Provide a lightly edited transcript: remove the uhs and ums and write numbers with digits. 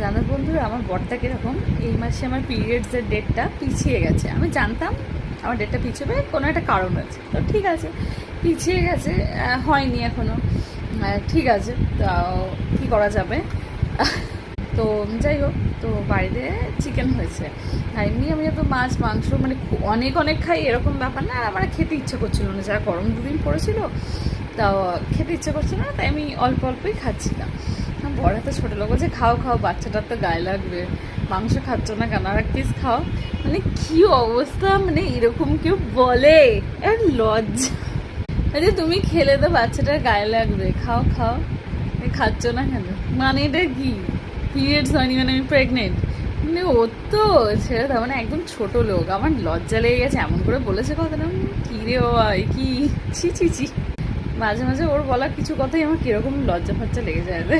জানো বন্ধুরা, আমার বরটা কিরকম, এই মাসে আমার পিরিয়ডসের ডেটটা পিছিয়ে গেছে। আমি জানতাম আমার ডেটটা পিছবে, কোনো একটা কারণ আছে, তো ঠিক আছে পিছিয়ে গেছে, হয়নি এখনও। ঠিক আছে, তাও কী করা যাবে। তো যাই হোক, তো বাড়িতে চিকেন হয়েছে। আর এমনি আমি তো মাছ মাংস মানে অনেক অনেক খাই এরকম ব্যাপার না, আর আমার খেতে ইচ্ছে করছিল না, যা গরম দুদিন পড়েছিল, তাও খেতে ইচ্ছে করছিল না, তাই আমি অল্প অল্পই খাচ্ছিলাম। বড় হাতে ছোটো লোক বলছে খাও খাও, বাচ্চাটার তো গায়ে লাগবে, মাংস খাচ্ছ না কেন, আর এক পিস খাও। মানে কী অবস্থা, মানে এরকম কেউ বলে? আর লজ্জা, আরে তুমি খেলে তো বাচ্চাটার গায়ে লাগবে, খাও খাও, খাচ্ছ না কেন, মানে এটা কি? পিরিয়ডস হয়নি মানে আমি প্রেগনেন্ট? মানে ও তো ছেড়ে দাও, মানে একদম ছোটো লোক। আমার লজ্জা লেগে গেছে, এমন করে বলেছে কথাটা। কী রে ও কি, ছি ছি ছি। মাঝে মাঝে ওর বলা কিছু কথাই আমার কীরকম লজ্জা ফজ্জা লেগে যায় রে।